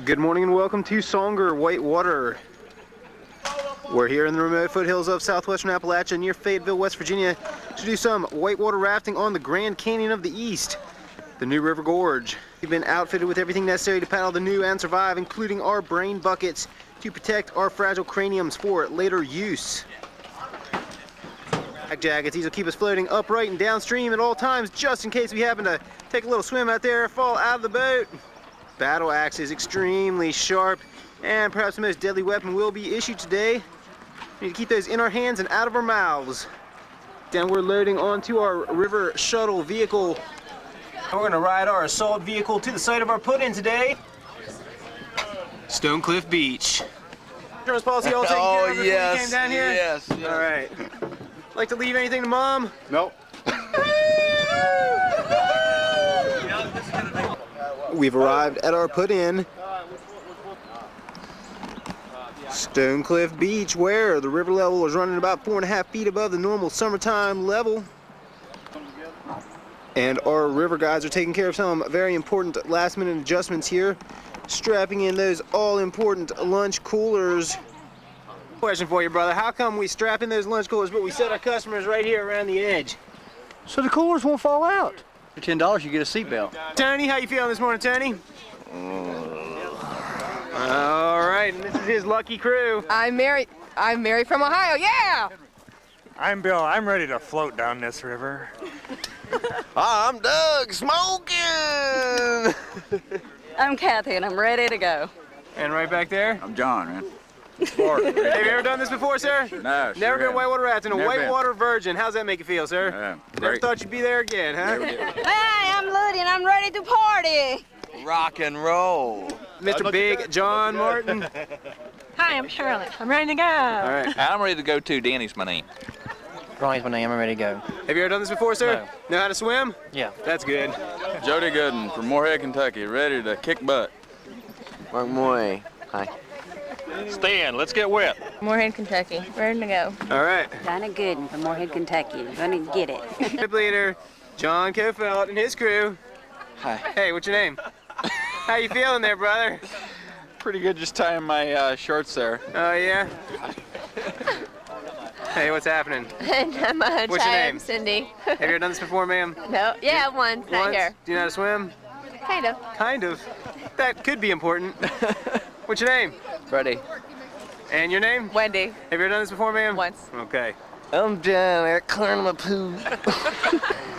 Good morning and welcome to Songer Whitewater. We're here in the remote foothills of southwestern Appalachia near Fayetteville, West Virginia to do some whitewater rafting on the Grand Canyon of the East, the New River Gorge. We've been outfitted with everything necessary to paddle the new and survive, including our brain buckets to protect our fragile craniums for later use. Back jackets, these will keep us floating upright and downstream at all times just in case we happen to take a little swim out there, fall out of the boat. Battle axes, extremely sharp, and perhaps the most deadly weapon will be issued today. We need to keep those in our hands and out of our mouths. Then we're loading onto our river shuttle vehicle. We're going to ride our assault vehicle to the site of our put-in today, Stone Cliff Beach. Insurance policy all taken care of before you came down here? Yes. All right. Like to leave anything to Mom? Nope. We've arrived at our put-in, Stone Cliff Beach, where the river level is running about 4.5 feet above the normal summertime level. And our river guides are taking care of some very important last-minute adjustments here, strapping in those all-important lunch coolers. Question for you, brother. How come we strap in those lunch coolers, but we set our customers right here around the edge? So the coolers won't fall out. For $10, you get a seatbelt. Tony, how you feeling this morning, Tony? All right, and this is his lucky crew. I'm Mary from Ohio, yeah! I'm Bill. I'm ready to float down this river. I'm Doug, smoking! I'm Kathy, and I'm ready to go. And right back there? I'm John, man. Have you ever done this before, sir? No, Never been whitewater rafting. A Never whitewater virgin. How's that make you feel, sir? Never Great. thought you'd be there again, huh? Never did. Hi, I'm Ludi, and I'm ready to party. Rock and roll. Mr. Big John Martin. Hi, I'm Charlotte. I'm ready to go. All right. I'm ready to go too. Danny's my name. Ronnie's my name, I'm ready to go. Have you ever done this before, sir? No. Know how to swim? Yeah. That's good. Jody Gooden from Moorhead, Kentucky, ready to kick butt. Mark Moy. Hi. Stan, let's get wet. Moorhead, Kentucky, ready to go. All right. Donna Gooden from Moorhead, Kentucky. Gonna get it. Trip leader, John Kofelt and his crew. Hi. Hey, what's your name? How you feeling there, brother? Pretty good just tying my shorts there. Oh, yeah? Hey, what's happening? I'm What's your name? Cindy. Have you ever done this before, ma'am? No, yeah, once, not Once? here. Do you know how to swim? Kind of. Kind of. That could be important. What's your name? Freddie. And your name? Wendy, Have you ever done this before, ma'am? once. Okay. I'm John. I clearing my poo.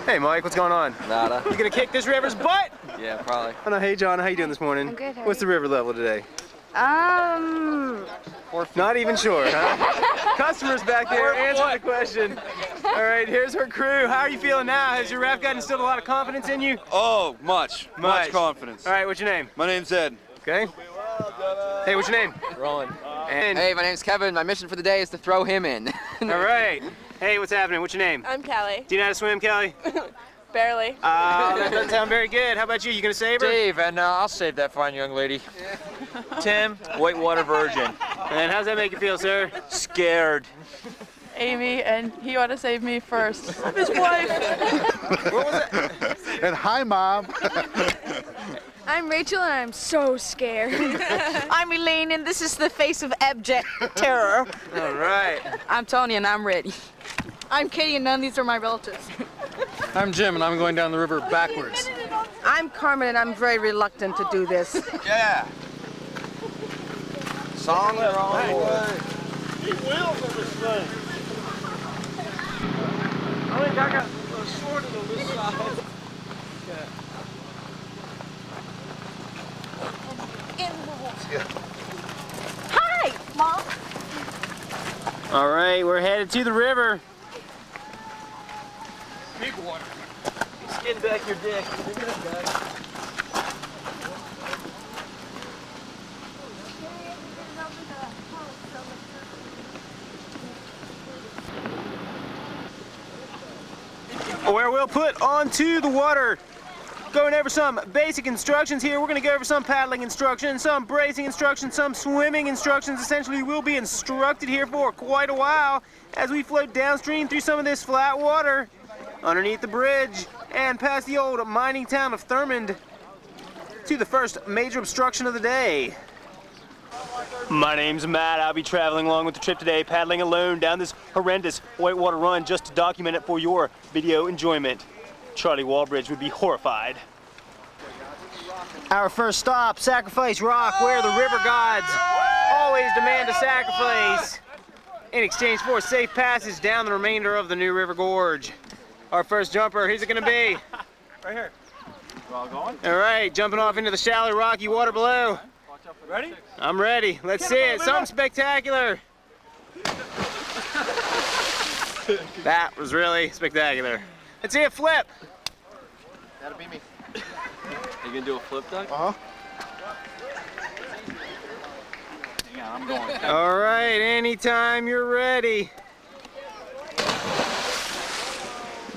Hey, Mike, what's going on? Nada. You gonna kick this river's butt? Yeah, probably. Oh, no. Hey, John, how you doing this morning? I'm good, how are What's the river level today? Not even sure, huh? Customers back there, answer the question. All right, here's her crew. How are you feeling now? Has your raft guide instilled a lot of confidence in you? Oh, much confidence. All right, what's your name? My name's Ed. Okay. Hey, what's your name? Ron. And Hey, my name's Kevin. My mission for the day is to throw him in. all right. Hey, what's happening? What's your name? I'm Callie, Do you know how to swim, Kelly? barely. That doesn't sound very good. How about you? You gonna save her? Dave, and I'll save that fine young lady. Tim. Whitewater virgin. And how's that make you feel, sir? Scared. Amy, and he ought to save me first. I'm his wife. What was it? And hi, Mom. I'm Rachel, and I'm so scared. I'm Elaine, and this is the face of abject terror. All right. I'm Tony, and I'm ready. I'm Katie, and none of these are my relatives. I'm Jim, and I'm going down the river backwards. I'm Carmen, and I'm very reluctant to do this. Yeah. Songs are on board. I think I got a sword on this side. Hi, Mom. All right, we're headed to the river. Big water. Skin back your dick. Where we'll put onto the water. Going over some basic instructions here. We're going to go over some paddling instructions, some bracing instructions, some swimming instructions. Essentially, we'll be instructed here for quite a while as we float downstream through some of this flat water underneath the bridge and past the old mining town of Thurmond. to the first major obstruction of the day. My name's Matt. I'll be traveling along with the trip today, paddling alone down this horrendous whitewater run just to document it for your video enjoyment. Charlie Walbridge would be horrified. Our first stop, Sacrifice Rock, where the river gods always demand a sacrifice in exchange for safe passage down the remainder of the New River Gorge. Our first jumper, who's it gonna be? Right here. All right, jumping off into the shallow, rocky water below. Ready? I'm ready. Let's see it. Something spectacular. That was really spectacular. Let's see it flip. That'll be me. You gonna do a flip duck? Uh-huh. Yeah, I'm going. All right, anytime you're ready.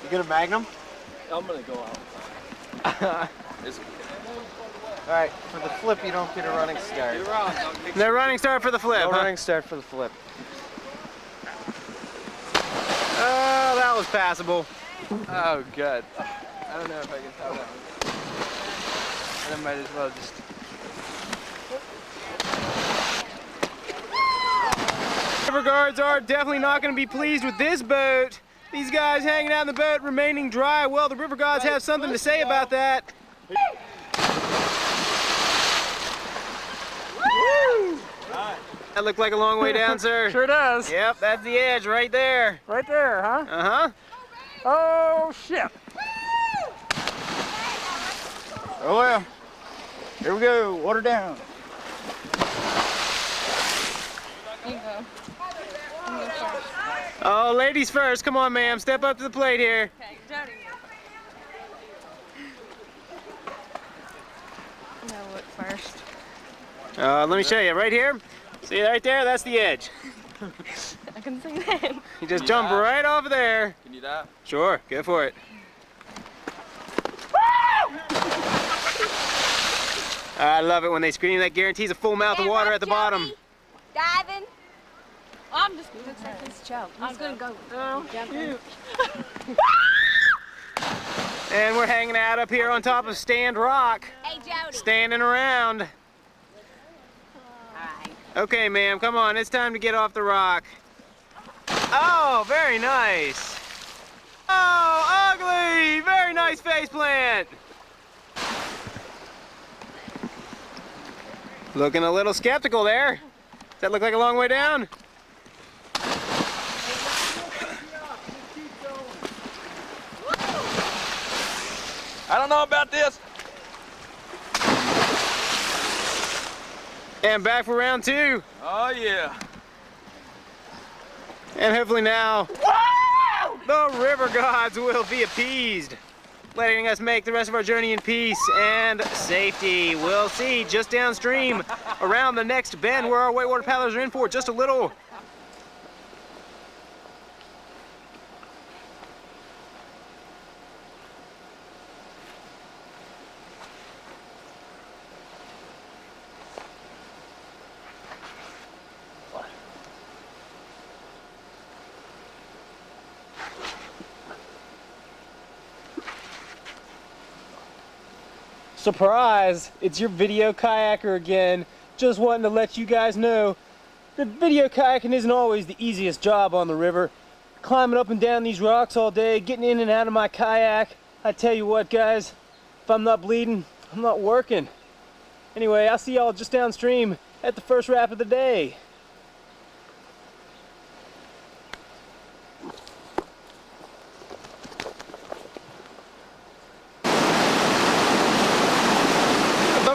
You get a Magnum? I'm gonna go out. Alright, for the flip you don't get a running start. No running start for the flip, No huh? running start for the flip. Oh, that was passable. Oh, good. I don't know if I can tell that one. And I might as well just... River guards are definitely not going to be pleased with this boat. These guys hanging out in the boat remaining dry. Well, the river gods have something to say about that. That looked like a long way down, sir. Sure does. Yep, that's the edge right there. Right there, huh? Uh-huh. Oh, shit. Oh well. Here we go. Water down. Oh, ladies first. Come on, ma'am. Step up to the plate here. Okay, Jody. No, look first. Let me show you. Right here. See right there? That's the edge. I can see that. You just jump right off of there. Can you dive? Sure, go for it. I love it when they scream. That guarantees a full mouth of water at the bottom. Diving. I'm just gonna take this choke. I'm gonna go. And we're hanging out up here on top of Stand Rock, Hey, Jody. standing around. Okay, ma'am, come on. It's time to get off the rock. Oh, very nice. Oh, ugly. Very nice face plant. Looking a little skeptical there. Does that look like a long way down? I don't know about this. And back for round two. Oh yeah. And hopefully now, the river gods will be appeased, letting us make the rest of our journey in peace and safety. We'll see just downstream around the next bend where our whitewater paddlers are in for just a little. Surprise! It's your video kayaker again. Just wanting to let you guys know that video kayaking isn't always the easiest job on the river. Climbing up and down these rocks all day, getting in and out of my kayak. I tell you what, guys, if I'm not bleeding, I'm not working. Anyway, I'll see y'all just downstream at the first wrap of the day.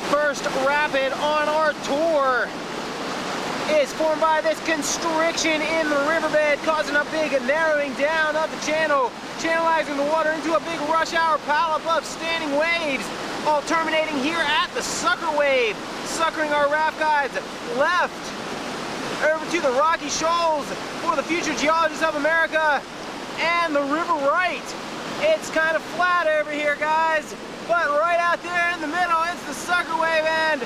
First rapid on our tour is formed by this constriction in the riverbed, causing a big narrowing down of the channel, channelizing the water into a big rush hour pileup of standing waves, all terminating here at the sucker wave, suckering our raft guides left over to the rocky shoals for the future geologists of America, and the river right. It's kind of flat over here, guys. But right out there in the middle, it's the sucker wave, and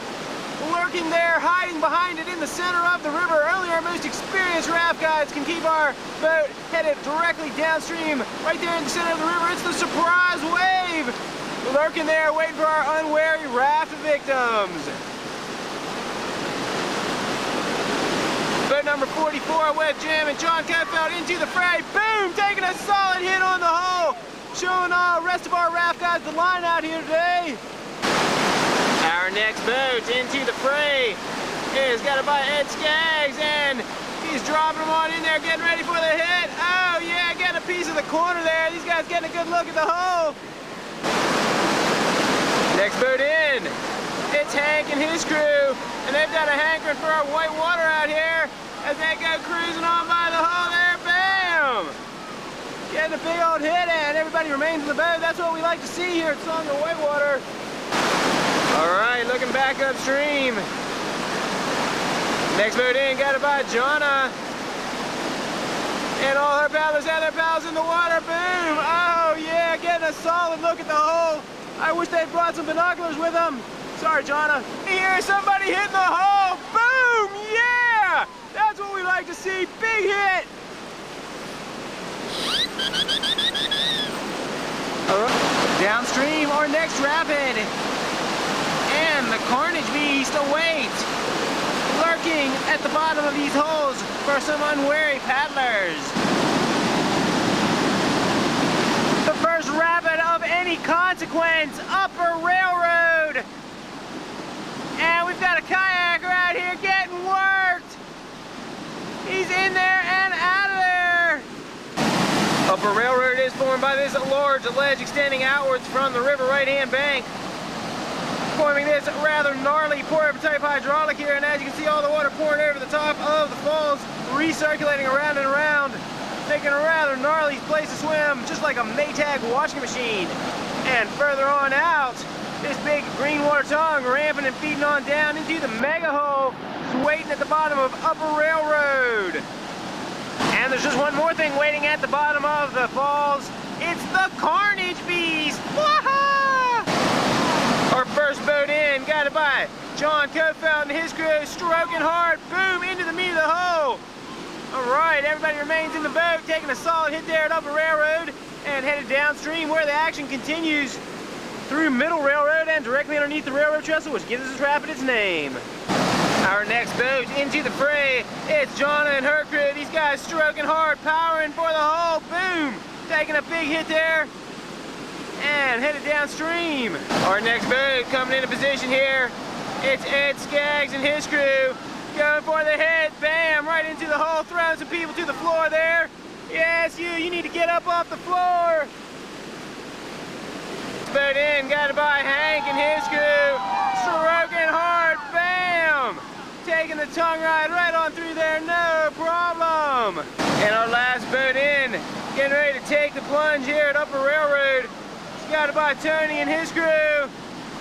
lurking there, hiding behind it in the center of the river. Only our most experienced raft guides can keep our boat headed directly downstream. Right there in the center of the river, it's the surprise wave. lurking there, waiting for our unwary raft victims. Boat number 44, Web Jam and John Kofeld into the fray. Boom! Taking a solid hit on the hull. Showing the rest of our raft guys the line out here today. Our next boat into the fray is got by Ed Skaggs, and he's dropping them on in there, getting ready for the hit. Oh yeah, getting a piece of the corner there. These guys getting a good look at the hull. Next boat in, it's Hank and his crew, and they've got a hankering for our white water out here as they go cruising on by the hull there. Bam! Getting a big old hit, and everybody remains in the boat. That's what we like to see here at Song of Whitewater. All right, looking back upstream. Next boat in, got it by Jonna. And all her paddlers have their paddles in the water. Boom! Oh yeah, getting a solid look at the hull. I wish they'd brought some binoculars with them. Sorry, Jonna. Here's somebody hitting the hull. Boom! Yeah! That's what we like to see. Big hit. All right. Downstream, our next rapid. And the Carnage Beast awaits, lurking at the bottom of these holes for some unwary paddlers. The first rapid of any consequence, Upper Railroad. And we've got a kayaker out here getting worked. He's in there and out of there. Upper Railroad is formed by this large ledge extending outwards from the river right-hand bank, forming this rather gnarly pour-over type hydraulic here, and as you can see all the water pouring over the top of the falls, recirculating around and around, making a rather gnarly place to swim, just like a Maytag washing machine. And further on out, this big green water tongue ramping and feeding on down into the mega hole, just waiting at the bottom of Upper Railroad. And there's just one more thing waiting at the bottom of the falls. It's the Carnage Beast! Waha! Our first boat in, got it by John Kofeld and his crew, stroking hard, boom, into the meat of the hull. All right, everybody remains in the boat, taking a solid hit there at Upper Railroad, and headed downstream where the action continues through Middle Railroad and directly underneath the railroad trestle, which gives this rapid its name. Our next boat into the fray, it's Jonna and her crew. These guys stroking hard, powering for the hull, boom, taking a big hit there, and headed downstream. Our next boat coming into position here, it's Ed Skaggs and his crew, going for the hit, bam, right into the hull, throwing some people to the floor there. Yes, you need to get up off the floor. Boat in, got it by Hank and his crew, stroking hard, bam, taking the tongue ride right on through there, no problem. And our last boat in, getting ready to take the plunge here at Upper Railroad. Got it by Tony and his crew.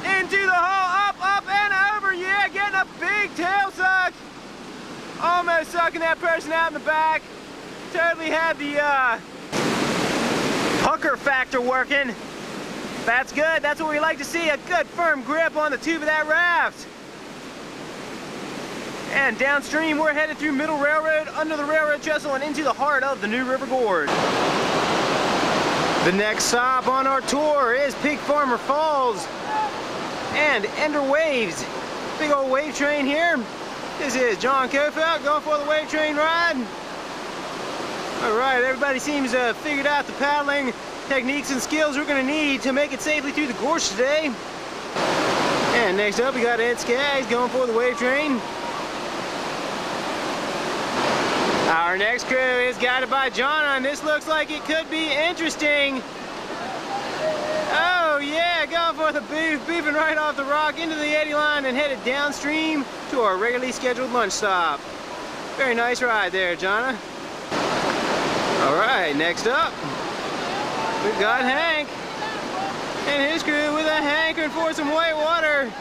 Into the hull, up, and over. Yeah, getting a big tail suck. Almost sucking that person out in the back. Totally had the pucker factor working. That's good. That's what we like to see. A good firm grip on the tube of that raft. And downstream, we're headed through Middle Railroad, under the railroad trestle, and into the heart of the New River Gorge. The next stop on our tour is Pig Farmer Falls and Ender Waves. Big old wave train here. This is John Kofeld going for the wave train ride. All right, everybody seems to have figured out the paddling techniques and skills we're going to need to make it safely through the gorge today. And next up, we got Ed Skaggs going for the wave train. Our next crew is guided by Jonna, and this looks like it could be interesting. Oh yeah, going for the boof, boofing right off the rock into the eddy line and headed downstream to our regularly scheduled lunch stop. Very nice ride there, Jonna. All right, next up, we've got Hank and his crew with a hankering for some white water.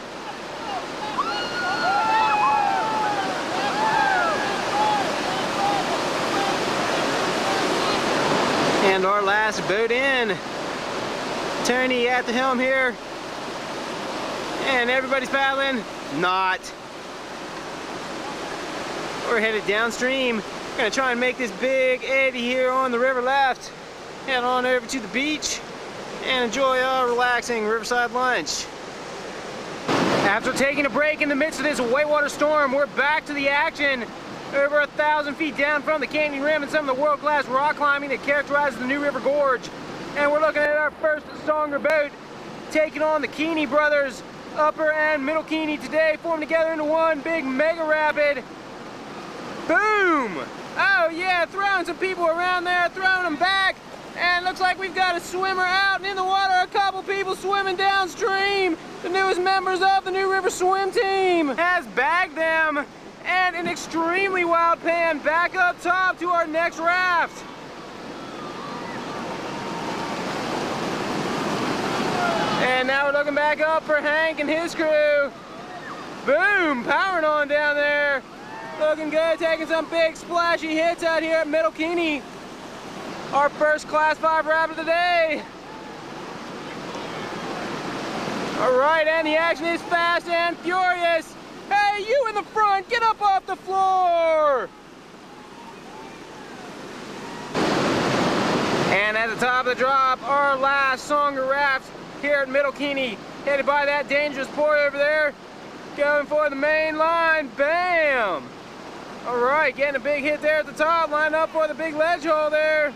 And our last boat in, Tony at the helm here, and everybody's paddling. Not. We're headed downstream. We're gonna try and make this big eddy here on the river left. Head on over to the beach. and enjoy a relaxing riverside lunch. After taking a break in the midst of this whitewater storm, we're back to the action. Over 1,000 feet down from the canyon rim and some of the world-class rock climbing that characterizes the New River Gorge. And we're looking at our first Songer boat taking on the Keeney brothers, Upper and Middle Keeney today, forming together into one big mega rapid. Boom! Oh yeah, throwing some people around there, throwing them back. And looks like we've got a swimmer out and in the water, a couple people swimming downstream. The newest members of the New River swim team has bagged them. And an extremely wild pan back up top to our next raft. And now we're looking back up for Hank and his crew. Boom, powering on down there. Looking good, taking some big splashy hits out here at Middle Keeney. Our first Class 5 rapid of the day. All right, and the action is fast and furious. Hey, you in the front, get up off the floor! And at the top of the drop, our last Songer raft here at Middle Keeney, headed by that dangerous boy over there, going for the main line, bam! All right, getting a big hit there at the top, lining up for the big ledge hole there.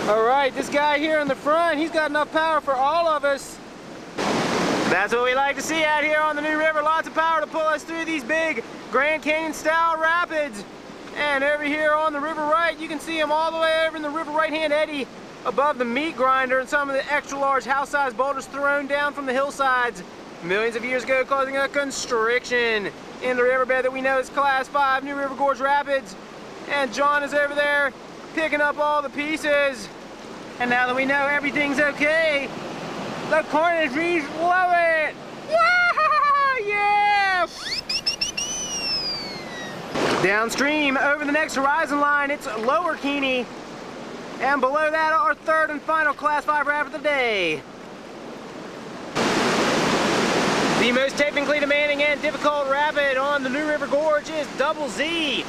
All right, this guy here in the front, he's got enough power for all of us. That's what we like to see out here on the New River. Lots of power to pull us through these big Grand Canyon style rapids. And over here on the river right, you can see them all the way over in the river right hand eddy above the meat grinder and some of the extra large house-sized boulders thrown down from the hillsides millions of years ago, causing a constriction in the riverbed that we know is Class 5 New River Gorge Rapids. And John is over there picking up all the pieces. And now that we know everything's okay, the corner trees love it! Yeah! Downstream, over the next horizon line, it's Lower Keeney. And below that, our third and final Class 5 rapid of the day. The most technically demanding and difficult rapid on the New River Gorge is Double Z.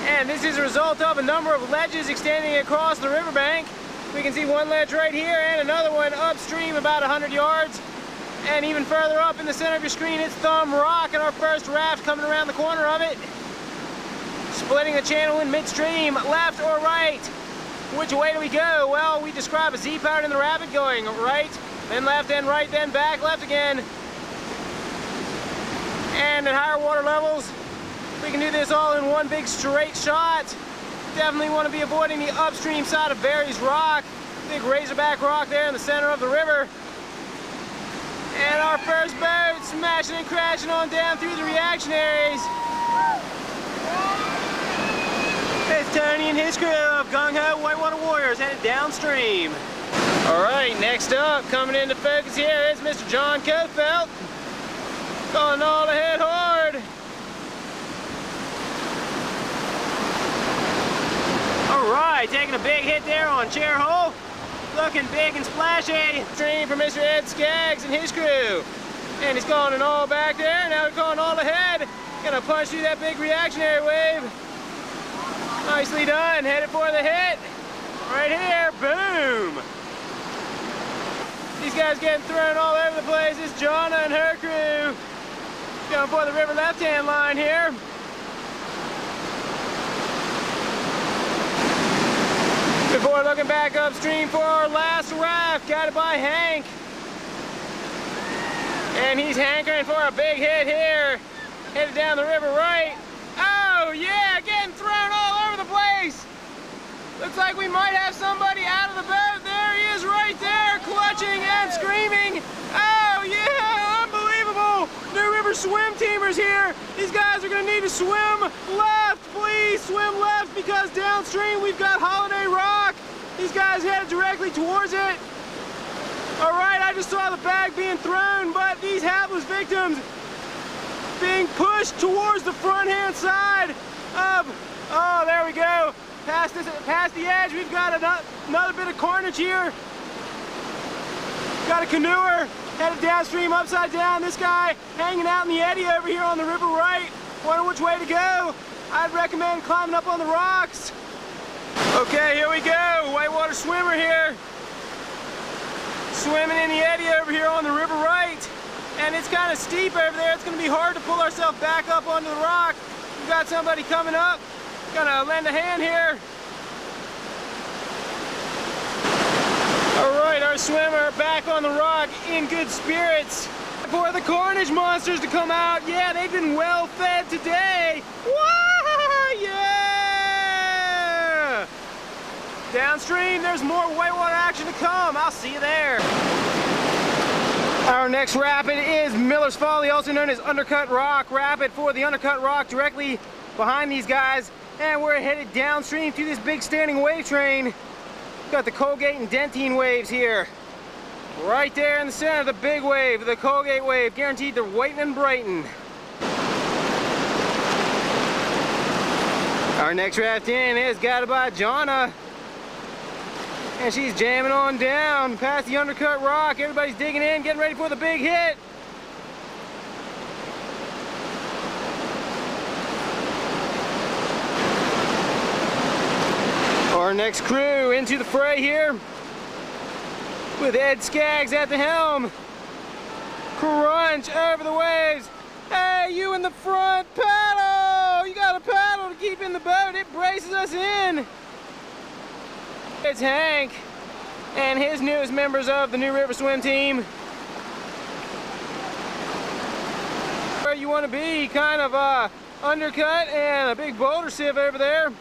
And this is a result of a number of ledges extending across the riverbank. We can see one ledge right here and another one upstream about 100 yards. And even further up in the center of your screen, it's Thumb Rock and our first raft coming around the corner of it. Splitting the channel in midstream, left or right. Which way do we go? Well, we describe a Z pattern in the rapid going right, then left, then right, then back, left again. And at higher water levels, we can do this all in one big straight shot. Definitely want to be avoiding the upstream side of Barry's Rock, big razorback rock there in the center of the river. And our first boat smashing and crashing on down through the reactionaries. It's Tony and his crew of Gung Ho Whitewater Warriors headed downstream. All right, next up, coming into focus here is Mr. John Cofelt. Going all ahead hard. All right, taking a big hit there on chair hole. Looking big and splashy. Stream for Mr. Ed Skaggs and his crew. And he's going it all back there. Now we're going all ahead. Gonna punch through that big reactionary wave. Nicely done. Headed for the hit. Right here. Boom. These guys getting thrown all over the place. It's Jonna and her crew. Going for the river left-hand line here. Before looking back upstream for our last raft, guided by Hank. And he's hankering for a big hit here. Headed down the river right. Oh yeah, getting thrown all over the place. Looks like we might have somebody out of the boat. There he is right there, clutching and screaming. Oh yeah, unbelievable. New River swim teamers here. These guys are gonna need to swim left. Please swim left because downstream we've got Holiday Rock. These guys headed directly towards it. All right, I just saw the bag being thrown, but these hapless victims being pushed towards the front-hand side of, oh, there we go. Past the edge, we've got another bit of carnage here. Got a canoer headed downstream upside down. This guy hanging out in the eddy over here on the river right. Wonder which way to go. I'd recommend climbing up on the rocks. Okay, here we go. Whitewater swimmer here. Swimming in the eddy over here on the river right. And it's kind of steep over there. It's going to be hard to pull ourselves back up onto the rock. We've got somebody coming up. Gonna lend a hand here. All right, our swimmer back on the rock in good spirits. For the Carnage monsters to come out. Yeah, they've been well fed today. Wah! Yeah! Downstream, there's more whitewater action to come. I'll see you there. Our next rapid is Miller's Folly, also known as Undercut Rock Rapid, for the Undercut Rock directly behind these guys. And we're headed downstream to this big standing wave train. Got the Colgate and Dentine waves here. Right there in the center of the big wave, the Colgate wave, guaranteed to whiten and brighten. Our next raft in is guided by Jonna. And she's jamming on down past the Undercut Rock. Everybody's digging in, getting ready for the big hit. Our next crew into the fray here, with Ed Skaggs at the helm. Crunch over the waves. Hey, you in the front, paddle! You got a paddle to keep in the boat. It braces us in. It's Hank and his newest members of the New River Swim team. Where you want to be, kind of undercut and a big boulder sieve over there.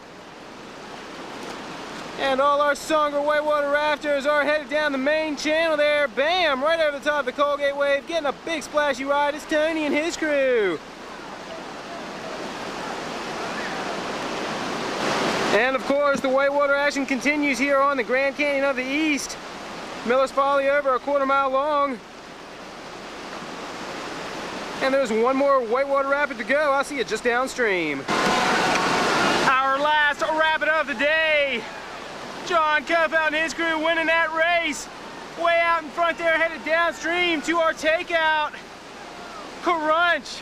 And all our Songer whitewater rafters are headed down the main channel there. Bam! Right over the top of the Colgate wave, getting a big splashy ride. It's Tony and his crew. And of course, the whitewater action continues here on the Grand Canyon of the East. Miller's Folly over a quarter-mile long. And there's one more whitewater rapid to go. I'll see you just downstream. Our last rapid of the day. John Kuffout and his crew winning that race. Way out in front there, headed downstream to our takeout. Crunch.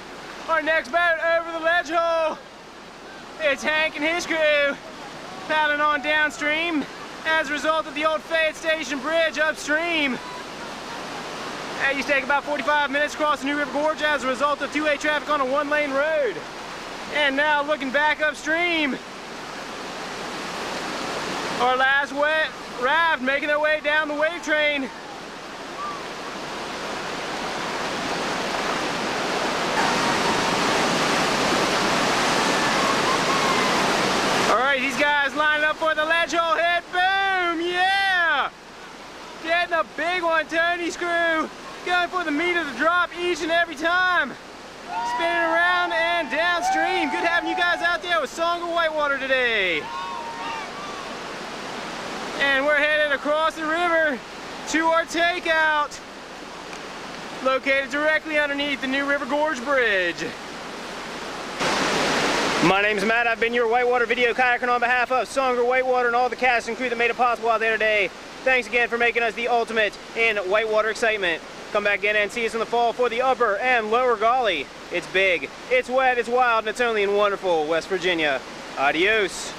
Our next boat over the ledge hole. It's Hank and his crew paddling on downstream as a result of the old Fayette Station Bridge upstream. That used to take about 45 minutes across the New River Gorge as a result of two-way traffic on a one-lane road. And now looking back upstream, our last wet raft making their way down the wave train. Alright, these guys lining up for the ledge hole hit. Boom! Yeah! Getting a big one, Tony's crew. Going for the meat of the drop each and every time. Spinning around and downstream. Good having you guys out there with Songer whitewater today. And we're headed across the river to our takeout, located directly underneath the New River Gorge Bridge. My name's Matt. I've been your whitewater video kayaker on behalf of Songer Whitewater and all the cast and crew that made it possible out there today. Thanks again for making us the ultimate in whitewater excitement. Come back again and see us in the fall for the upper and lower Gauley. It's big, it's wet, it's wild, and it's only in wonderful West Virginia. Adios.